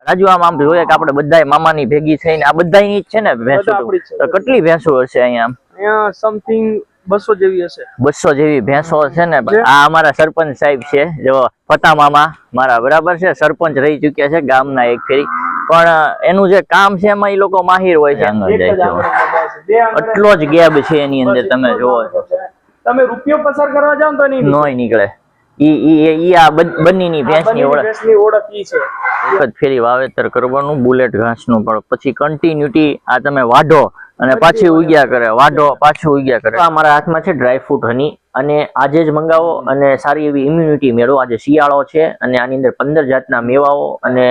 રાજુ આમ જોઈએ કે આપણે બધાય મામાની ભેગી થઈને આ બધાની જ છે ને ભેંસો? તો કેટલી ભેંસો હશે અહીંયા? સમથિંગ 200 જેવી હશે. 200 જેવી ભેંસો છે ને. આ અમારા સરપંચ સાહેબ છે, જો ફતા મામા મારા, બરાબર છે, સરપંચ રહી ચુક્યા છે ગામના એક ફેરી, પણ એનું જે કામ છે એમાં એ લોકો માહિર હોય છે. એટલો જ ગેબ છે એની અંદર, તમે જોવો છો. તમે રૂપિયો પસાર કરવા જાવ તો નોય નીકળે. આ બંનેની ભેંસની ઓળખ ઈ છે. એક જ ફેરી વાવેતર કરવાનું બુલેટ ઘાસનું, પણ પછી કન્ટિન્યુટી આ તમે વાઢો અને પાછી ઉગ્યા કરે, વાઢો પાછું ઉગ્યા કરે. અમારા હાથમાં છે ડ્રાય ફ્રૂટ હની, અને આજે જ મંગાવો અને સારી એવી ઇમ્યુનિટી મેળવો. આજે શિયાળો છે અને આની અંદર 15 જાતના મેવાઓ અને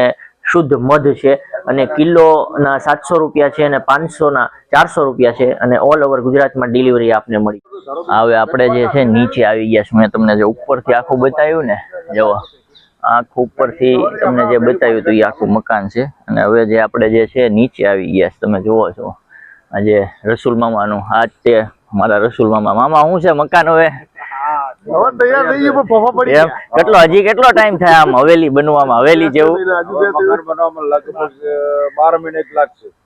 શુદ્ધ મધ છે, અને કિલોના 700 રૂપિયા છે અને 500ના 400 રૂપિયા છે, અને ઓલ ઓવર ગુજરાતમાં ડિલિવરી આપને મળી. હવે આપણે જે છે નીચે આવી ગયા છે. મેં તમને જે ઉપરથી આખું બતાવ્યું ને, જો આખું ઉપરથી તમને જે બતાવ્યું હતું એ આખું મકાન છે, અને હવે જે આપણે જે છે નીચે આવી ગયા છે, તમે જોવો છો. આજે રસુલ મામાનું, આજ તે મારા રસુલ મામા. શું છે મકાન હવે કેટલો ટાઈમ થાય આમ હવેલી બનવામાં? હવેલી જેવું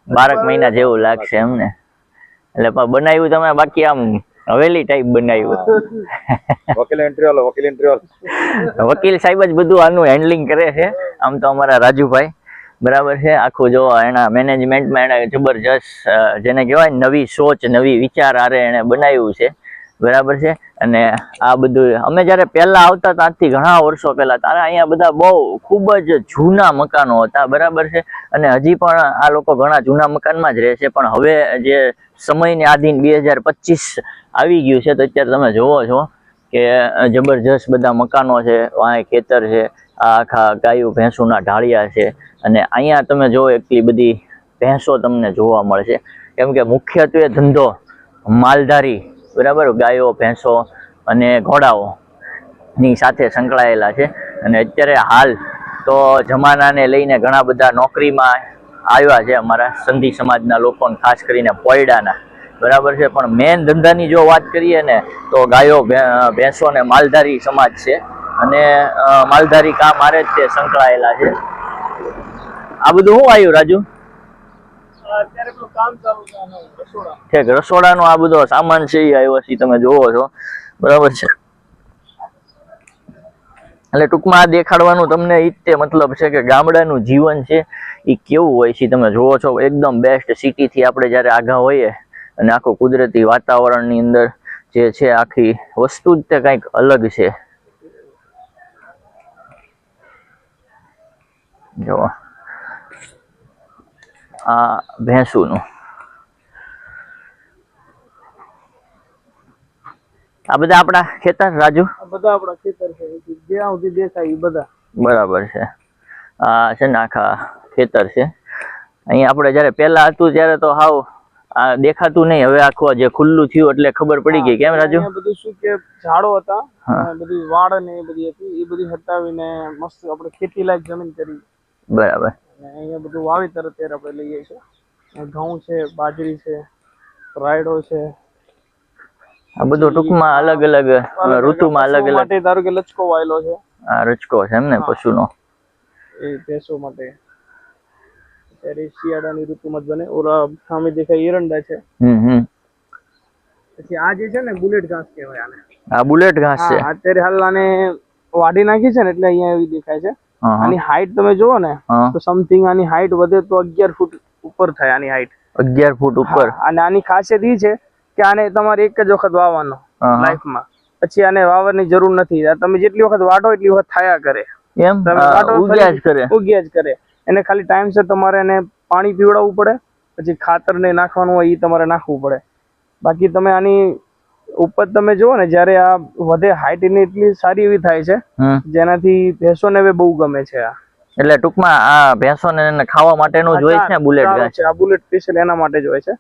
12 મહિના જેવું લાગશે એમ ને? એટલે બનાવ્યું તમે બાકી આમ હવેલી ટાઈપ બનાવ્યું? વકીલ સાહેબ જ બધું આનું હેન્ડલિંગ કરે છે આમ તો અમારા રાજુભાઈ, બરાબર છે. આખું જો એના મેનેજમેન્ટમાં એને જબરજસ્ત, જેને કહેવાય નવી સોચ, નવી વિચાર આરે એને બનાવ્યું છે, બરાબર છે. અને આ બધું અમે જયારે પહેલા આવતા હતા, આજથી ઘણા વર્ષો પહેલા, ત્યારે અહીંયા બધા બહુ ખૂબ જ જૂના મકાનો હતા, બરાબર છે. અને હજી પણ આ લોકો ઘણા જૂના મકાનમાં જ રહે છે, પણ હવે જે સમયને આધીન 2025 આવી ગયું છે, તો અત્યારે તમે જોવો છો કે જબરજસ્ત બધા મકાનો છે, વાંય ખેતર છે, આ આખા ગાયું ભેંસોના ઢાળિયા છે, અને અહીંયા તમે જો એટલી બધી ભેંસો તમને જોવા મળશે, કેમ કે મુખ્યત્વે ધંધો માલધારી, બરાબર, ગાયો ભેંસો અને ઘોડાઓ ની સાથે સંકળાયેલા છે. અને અત્યારે હાલ તો જમાનાને લઈને ઘણા બધા નોકરીમાં આવ્યા છે અમારા સંધી સમાજના લોકો, ખાસ કરીને પોયડાના, બરાબર છે. પણ મેન ધંધાની જો વાત કરીએ ને, તો ગાયો ભેંસો ને માલધારી સમાજ છે, અને માલધારી કામ આરે જ તે સંકળાયેલા છે. આ બધું શું આવ્યું રાજુ? રસોડાનો આ બધો સામાન છે એ આવ્યો છે, તમે જોવો છો, બરાબર છે. એટલે ટૂંકમાં આ દેખાડવાનું તમને ઈ જ મતલબ છે કે ગામડાનું જીવન છે એ કેવું હોય છે. તમે જોવો છો એકદમ બેસ્ટ. સિટીથી આપણે જયારે આઘા હોઈએ અને આખું કુદરતી વાતાવરણની અંદર જે છે આખી વસ્તુ જ તે કંઈક અલગ છે. જો આ ભેંસુનું, આ બધા આપણા ખેતર રાજુ? બધા આપણા ખેતર છે, જ્યાં સુધી દેખાય એ બધા. બરાબર છે. આ છે ને આખા ખેતર છે. અહીંયા આપણે જયારે પહેલા હતું ત્યારે તો હાવ આ દેખાતું નહીં, હવે આખું જે ખુલ્લું થયું એટલે ખબર પડી ગઈ. કેમ રાજુ? બધું શું કે ઝાડો હતા, બધી વાડ ને એ બધી હતી, એ બધી હટાવીને મસ્ત આપણે ખેતી લાયક જમીન કરી. બરાબર. અહીંયા બધું વાવેતર અત્યારે આપણે લઈએ છીએ. ઘઉં છે, બાજરી છે, રાયડો છે, આ બધું ટૂંકમાં અલગ અલગ ઋતુમાં અલગ અલગ. ધારો કે લચકો વાયેલો છે. આ રચકો છે એમ ને પશુનો? એ ભેંસો માટે ત્યારે શિયાળાની ઋતુમાં જ બને. ઓલા સામે દેખાય એરંડા છે. પછી આ જે છે ને બુલેટ ઘાસ કહેવાય આને. આ બુલેટ ઘાસ છે. અત્યારે હાલ આને વાઢી નાખી છે ને એટલે અહીંયા એવી દેખાય છે. આની હાઈટ તમે જુઓ ને તો સમથિંગ આની હાઈટ વધે તો 11 ફૂટ ઉપર થાય. આની હાઈટ 11 ફૂટ ઉપર. અને આની ખાસિયત એ છે કે આને તમારે એક જ વખત વાવવાનો લાઈફમાં, પછી આને વાવવાની જરૂર નથી. તમે જેટલી વખત વાઢો એટલી વખત થાયા કરે. એમ ઉગ્યા જ કરે. એને ખાલી ટાઈમસર તમારે એને પાણી પીવડાવવું પડે, પછી ખાતર ને નાખવાનું હોય એ તમારે નાખવું પડે. બાકી તમે આની ઉપર તમે જુઓ ને જયારે આ વધે હાઈટ એની એટલી સારી એવી થાય છે જેનાથી ભેંસોને હવે બહુ ગમે છે. આ એટલે ટૂંકમાં આ ભેંસોને ખાવા માટેનું જ હોય છે ને બુલેટ ઘાસ? આ બુલેટ સ્પેશિયલ એના માટે જ હોય છે.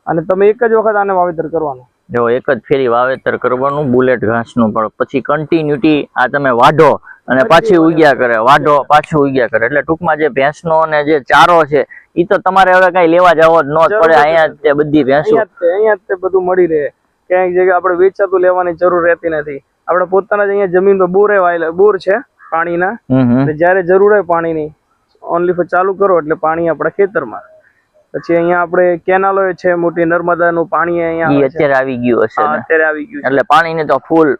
અને તમે એક જ વખત આને વાવેતર કરવાનું. જો એક જ ફેરી વાવેતર કરવાનું બુલેટ ઘાસનું, પણ પછી કન્ટિન્યુટી આ તમે વાઢો અને પાછી ઉગ્યા કરે, વાઢો પાછું ઉગ્યા કરે. એટલે ટૂંકમાં જે ભેંસનો અને જે ચારો છે એ તો તમારે હવે કઈ લેવા જવો જ ન પડે. અહીંયા તે બધી ભેંસો અહીંયા જ બધું મળી રહે. ક્યાંક જગ્યાએ આપણે વેચાતું લેવાની જરૂર રહેતી નથી. આપણે પોતાના જ અહીંયા જમીન પર બોર છે પાણીના, જયારે જરૂર હોય પાણીની ઓનલી ફોર ચાલુ કરો એટલે પાણી આપણા ખેતરમાં. પછી અહીંયા આપણે કેનાલો છે મોટી, નર્મદાનું પાણી અહીંયા ઈ અત્યારે આવી ગયું હશે ને? અત્યારે આવી ગયું એટલે પાણીને તો ફૂલ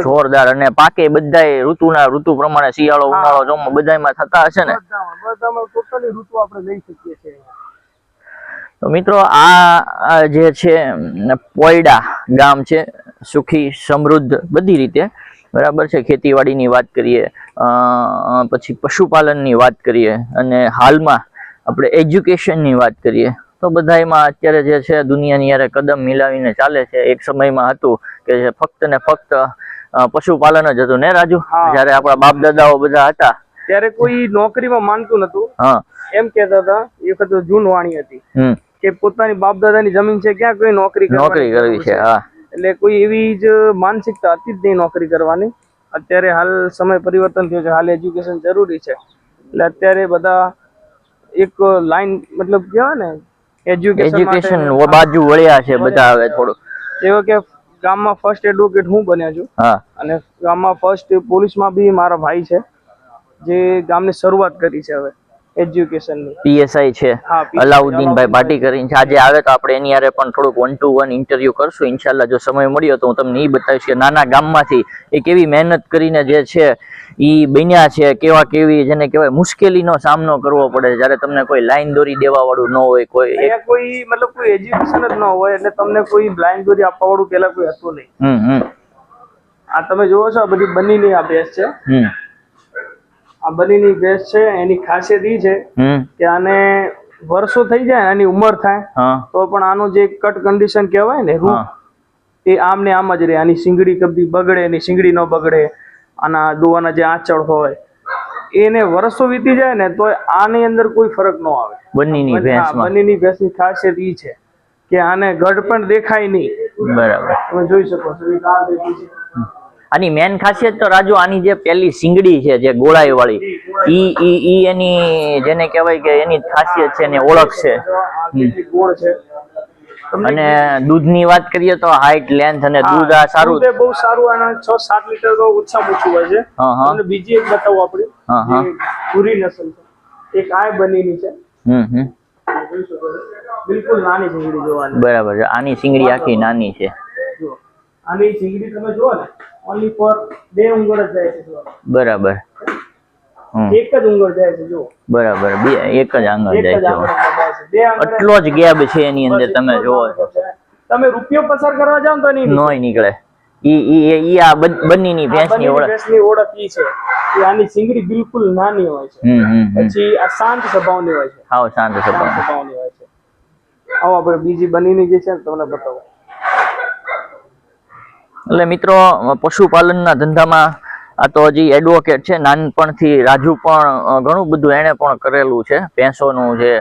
જોરદાર, અને પાકે બધાય ઋતુ પ્રમાણે શિયાળો ઉનાળો ચોમાસું બધાયમાં થતા હશે ને? બધામાં ટોટલી ઋતુ આપણે લઈ શકીએ છીએ. તો મિત્રો આ જે છે પોયડા ગામ છે, સુખી સમૃદ્ધ બધી રીતે, બરાબર છે. ખેતીવાડીની વાત કરીએ, પછી પશુપાલનની વાત કરીએ, અને હાલમાં આપણે એજ્યુકેશનની વાત કરીએ, તો બધાયમાં અત્યારે જે છે દુનિયાની યારે કદમ મિલાવીને ચાલે છે. એક સમયમાં હતું કે ફક્ત ને ફક્ત પશુપાલન જ હતું ને રાજુ? જયારે આપણા બાપ દાદાઓ બધા હતા ત્યારે કોઈ નોકરીમાં માનતું નતું. એમ કેતા હતા, એ વખત જૂનવાણી હતી કે પોતાની બાપ દાદાની જમીન છે, ક્યાં કોઈ નોકરી કરવી છે. એટલે કોઈ એવી જ માનસિકતા હતી જ નહીં નોકરી કરવાની. અત્યારે હાલ સમય પરિવર્તન થયો છે, હાલ એજ્યુકેશન જરૂરી છે. એટલે અત્યારે બધા એક લાઈન મતલબ કહેવાય ને, એજ્યુકેશન બાજુ વળ્યા છે બધા હવે થોડું. એવો કે ગામમાં ફર્સ્ટ એડવોકેટ હું બન્યા છું, અને ગામમાં ફર્સ્ટ પોલીસમાં બી મારા ભાઈ છે જે ગામની શરૂઆત કરી છે હવે એજ્યુકેશનની. PSI છે અલાઉદ્દીનભાઈ ભાટી કરીને છે. આજે આવે તો આપણે એની યારે પણ થોડુંક 1 to 1 ઇન્ટરવ્યુ કરશું ઇન્શાલ્લાહ. જો સમય મળ્યો તો હું તમને એ બતાવીશ કે નાના ગામમાંથી એ કેવી મહેનત કરીને જે છે ઈ બન્યા છે, કેવી જેને કહેવાય મુશ્કેલીનો સામનો કરવો પડે જ્યારે તમને કોઈ લાઈન દોરી દેવા વાળું ન હોય, કોઈ મતલબ કોઈ એજ્યુકેશન જ ન હોય, એટલે તમને કોઈ લાઈન દોરી આપવા વાળું પેલા કોઈ હતું નહીં. આ તમે જોવો છો, આ બધી બનીની આ ભેંસ છે. આ બનીની ભેંસ છે, એની ખાસિયત એ છે કે આને વર્ષો થઈ જાય, આની ઉંમર થાય તો પણ આનું જે કટ કન્ડિશન કહેવાય ને, રૂપ એ આમ ને આમ જ રહે. આની શીંગડી કદી બગડે, એની શીંગડી ન બગડે. આના દોવાના જે આંચળ હોય એને વર્ષો વીતી જાય ને તો આની અંદર કોઈ ફરક ન આવે. બનીની ભેંસની ખાસિયત એ છે કે આને ગઢ પણ દેખાય નહીં. બરાબર, તમે જોઈ શકો છો. આની મેન ખાસિયત તો રાજુ આની જે પેલી શીંગડી છે જે ગોળાઈ વાળી, ઈ એની જેને કહેવાય કે એની ખાસિયત છે, એની ઓળખ છે. ગોળ છે. અને દૂધની વાત કરીએ તો હાઈટ, લેન્થ અને દૂધ આ સારું, બહુ સારું. આના 6-7 લીટર તો ઓછામાં ઓછું હોય છે. અને બીજી એક બતાવું આપણે, પૂરી નસલ છે, એક આ બનીની છે. બિલકુલ નાની શીંગડી જોવાની. બરાબર છે, આની શીંગડી આખી નાની છે. આની શીંગડી તમે જુઓ ને, ઓનલી ફોર 2 ઉંગળ જ જાય છે. બરાબર, એક જ ઉંગળ જાય છે. જો બરાબર, એક જ આંગળ જાય છે. આટલો જ ગેપ છે એની અંદર, તમે જોવો છો. તમે રૂપિયો પસાર કરવા જાવ તો નોય નીકળે. ઈ આ બનીની ભેંસની ઓળખ ઈ છે કે આની શીંગડી બિલકુલ નાની હોય છે. પછી આ શાંત સ્વભાવની હોય છે. હાવ શાંત સ્વભાવની હોય છે. આવો આપણે બીજી બનીની જે છે તમને બતાવો. એટલે મિત્રો પશુપાલનના ધંધામાં આ તો હજી એડવોકેટ છે. નાનપણથી રાજુ પણ ઘણું બધું એને પણ કરેલું છે. ભેંસોનું છે,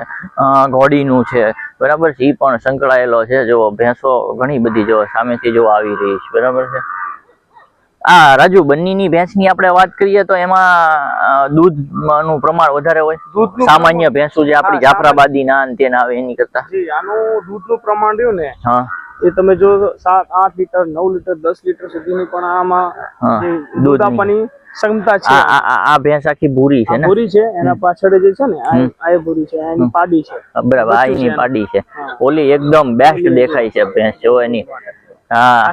ઘોડીનું છે, બરાબર છે. એ પણ સંકળાયેલો છે. જો ભેંસો ઘણી બધી જો સામેથી જો આવી રહી છે, બરાબર છે. આ રાજુ બન્નીની ભેંસની આપણે વાત કરીએ તો એમાં દૂધનું પ્રમાણ વધારે હોય સામાન્ય ભેંસું જે આપણી જાફરાબાદી ના તેના આવે એની કરતા. આનું દૂધનું પ્રમાણ રહ્યું ને, એ તમે જો 7-8 લીટર 9 લીટર 10 લીટર સુધીની પણ આમાં દૂધ આપવાની ક્ષમતા છે. આ ભેંસ આખી ભૂરી છે ને? ભૂરી છે. એના પાછળ જે છે ને આ ભૂરી છે, એની પાડી છે. બરાબર, આ એની પાડી છે. ઓલી એકદમ બેસ્ટ દેખાય છે ભેંસ જો એની. આ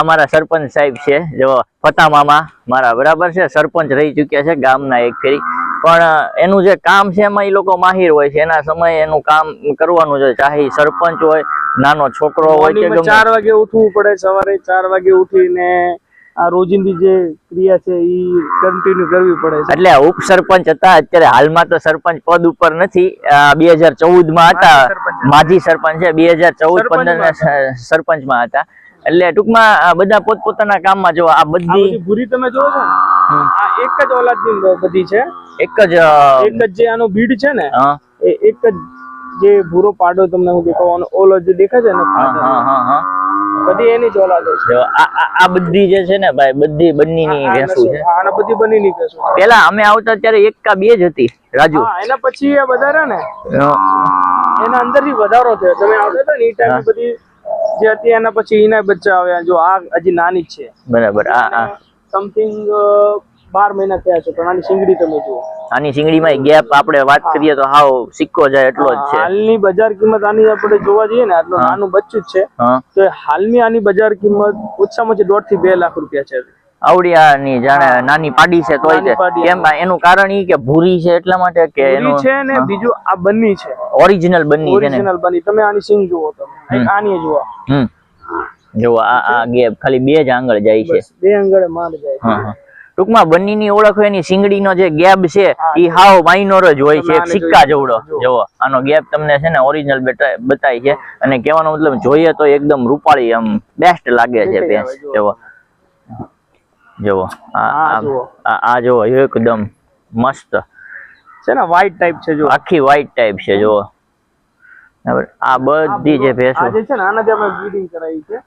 અમારા સરપંચ સાહેબ છે, જો ફતા મામા મારા, બરાબર છે. સરપંચ રહી ચુક્યા છે ગામના એક ફેરી, પણ એનું જે કામ છે એમાં એ લોકો માહિર હોય છે. એના સમયે એનું કામ કરવાનું છે, ચાહે સરપંચ હોય, નાનો છોકરો હોય કે ગમે. 4 વાગે ઉઠવું પડે, સવારે 4 વાગે ઉઠીને આ રોજિંદી જે ક્રિયા છે એ કન્ટિન્યુ કરવી પડે છે. એટલે ઉપસરપંચ હતા, અત્યારે હાલમાં તો સરપંચ પદ ઉપર નથી. 2014 હતા માજી સરપંચ છે, 2014-15 સરપંચમાં હતા. એટલે ટૂંકમાં બધા પોતપોતાના કામમાં જો આ બધી ભૂરી તમે જોવો છો ને, આ એક જ ઓલાદની બધી છે. એક જ જે આનો બીડ છે ને, એ એક જ જે ભૂરો પાડો તમને હું દેખાવાનો ઓલો જે દેખાય છે ને, બધી એની જ ઓલાદ છે. આ બધી જે છે ને ભાઈ, બધી બન્નીની ભેંસું છે. આના બધી બન્નીની ભેંસું. પેલા અમે આવતા ત્યારે 1 કે 2 જ હતી રાજુ. એના પછી એ વધારે ને, એના અંદરથી વધારો થયો. તમે આવતા હતા ને એ ટાઈમ બધી જે હતી, એના પછી એના બચ્ચા આવ્યા. જો આ હજી નાની જ છે, બરાબર. આ સમથિંગ 12 મહિના થયા છે પણ આની શીંગડી તમે જુઓ, આની શીંગડીમાં ગેપ આપણે વાત કરીએ તો હાવ સિક્કો જાય એટલો જ છે. હાલની બજાર કિંમત આની આપણે જોવા જઈએ ને, આટલું નાનું બચ્ચું જ છે, તો હાલની આની બજાર કિંમત ઓછામાં ઓછી 1.5 થી 2 લાખ રૂપિયા છે. આવડિયાની જાણે નાની પાડી છે તોય તે કેમ એનું કારણ ઈ કે ભૂરી છે એટલા માટે કે એનું છે ને બીજું આ બન્ની છે, ઓરિજિનલ બન્ની છે ને, ઓરિજિનલ બન્ની. તમે આની સિંગ જુઓ, તમે આની જુઓ, જો આ ગેપ ખાલી 2 જ આંગળ જાય છે, 2 આંગળે માર જાય છે. ટૂંકમાં બન્નીની ઓળખ હોય એની શીંગડીનો જે ગેપ છે ઈ હાવ માઇનોર જ હોય છે, એક સિક્કા જેવડો. જોવો આનો ગેપ તમને છે ને ઓરિજિનલ બતાય છે, અને કહેવાનો મતલબ જોઈએ તો એકદમ રૂપાળી આમ બેસ્ટ લાગે છે ભેંસ. જોવો આ જોવો એકદમ મસ્ત છે ને, વ્હાઈટ ટાઈપ છે, જો આખી વ્હાઈટ ટાઈપ છે. જોવો બરાબર, આ બધી જે ભેંસો આ જે છે ને આનાથી અમે બ્રીડિંગ કરાવી છે.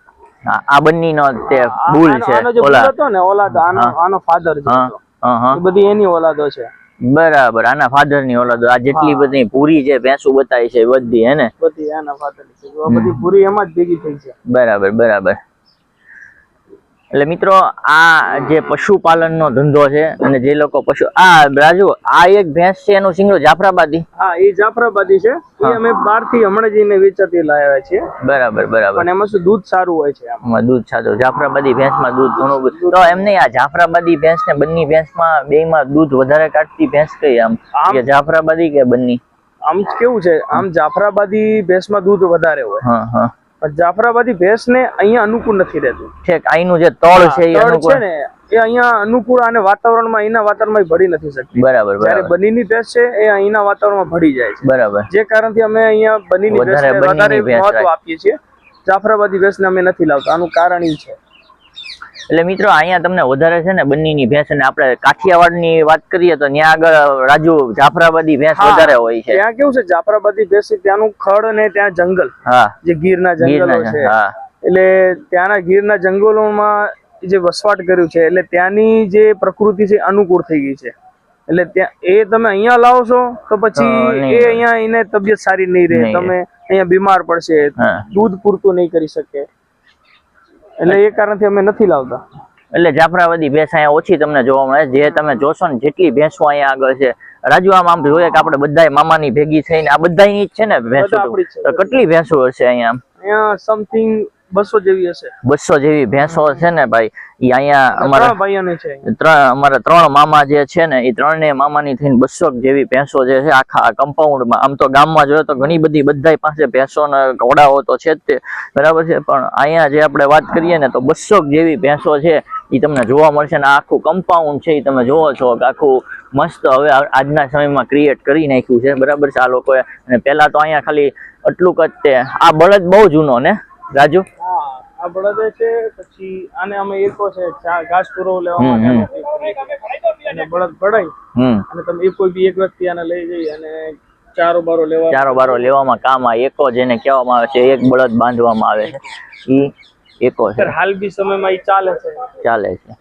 આ બંનીનો તે બુલ છે, આનો ફાધર છે, એ બધી એની ઓલાદો છે. બરાબર, આના ફાધર ની ઓલાદો. આ જેટલી બધી પૂરી જે ભેંસો બતાવી છે બધી હે ને, બધી આના ફાધર છે. બધી પૂરી એમાં જ ભેગી થઈ છે. બરાબર બરાબર. એટલે મિત્રો આ જે પશુપાલન નો ધંધો છે, અને જે લોકો પશુ રાજુ આ એક ભેંસ છે એનું સિંગડું જાફરાબાદી. હા, એ જાફરાબાદી છે, એ અમે બહાર થી હમણાં જઈને વેચાતી લાવ્યા છીએ. બરાબર બરાબર. પણ એમાં શું દૂધ સારું હોય છે, આમાં દૂધ સારું. જાફરાબાદી ભેંસ માં દૂધ ઘણું. તો એમ નહીં, આ જાફરાબાદી ભેંસ ને બંની ભેંસ માં બે માં દૂધ વધારે કાઢતી ભેંસ કઈ? આમ કે જાફરાબાદી કે બંની? આમ કેવું છે, આમ જાફરાબાદી ભેંસ માં દૂધ વધારે હોય, પણ જાફરાબાદી ભેંસ ને અહીંયા અનુકૂળ નથી રહેતું. ઠીક, અહીંનું જે તળ છે એ અનુકૂળ છે ને, એ અહીંયા અનુકૂળ અને વાતાવરણમાં અહીંના વાતાવરણમાં ભળી નથી શકતી. બરાબર. જ્યારે બનીની ભેંસ છે એ અહીંના વાતાવરણમાં ભળી જાય છે. બરાબર. જે કારણથી અમે અહીંયા બનીની ભેંસને વધારે મહત્વ આપીએ છીએ. જાફરાબાદી ભેંસને અમે નથી લાવતા. આનું કારણ એ છે. એટલે મિત્રો અહીંયા તમને વધારે છે ને બંનીની ભેંસ, અને આપણે કાઠિયાવાડની વાત કરીએ તો ત્યાં આગળ રાજુ જાફરાબાદી ભેંસ વધારે હોય છે. ત્યાં કેવું છે, જાફરાબાદી ભેંસ ત્યાંનું ખડ ને ત્યાં જંગલ, જે ગીરના જંગલો છે, એટલે ત્યાંના ગીરના જંગલોમાં જે વસવાટ કર્યું છે, એટલે ત્યાંની જે પ્રકૃતિ છે અનુકૂળ થઈ ગઈ છે. એટલે ત્યાં એ તમે અહીંયા લાવશો તો પછી એ અહીંયા એને તબિયત સારી નહીં રહે, તમે અહીંયા બીમાર પડશે, દૂધ પૂરતું નહીં કરી શકે. એટલે એ કારણથી અમે નથી લાવતા. એટલે જાફરાબાદી ભેંસ અહીંયા ઓછી તમને જોવા મળે. જે તમે જોશો ને જેટલી ભેંસો અહીંયા આગળ છે રાજુ, આમ જોઈએ કે આપણે બધાય મામાની ભેગી થઈને આ બધાની જ છે ને ભેંસો. કેટલી ભેંસો હશે અહીંયા? અહીંયા સમથિંગ 200 જેવી હશે. 200 જેવી ભેંસો છે ને ભાઈ. ઈ અહીંયા અમારા ભાઈઓને છે, અમારા 3 મામા જે છે ને એ 3 મામાની થઈને 200 જેવી ભેંસો જે છે આખા કમ્પાઉન્ડમાં. આમ તો ગામમાં જોયો તો ઘણી બધી બધાય પાસે ભેંસો ને ઘોડાઓ તો છે જ તે, બરાબર છે, પણ અહીંયા જે આપણે વાત કરીએ ને તો 200 જેવી ભેંસો છે એ તમને જોવા મળશે. ને આખું કમ્પાઉન્ડ છે એ તમે જોવો છો કે આખું મસ્ત હવે આજના સમયમાં ક્રિએટ કરી નાખ્યું છે, બરાબર છે આ લોકોએ. અને પેલા તો અહીંયા ખાલી એટલું જ તે. આ બળદ બહુ જૂનો ને રાજુ? આ બળદ છે, પછી આને અમે એકો છે ઘાસ પૂરો લેવા માટે બળદ પડાય, અને તમે કોઈ બી એક વ્યક્તિ આને લઈ જઈ અને ચારો બારો લેવામાં કામ આ એકો જેને કહેવામાં આવે છે, એક બળદ બાંધવામાં આવે છે, ઈ એકો છે. હાલ બી સમયમાં ઈ ચાલે છે.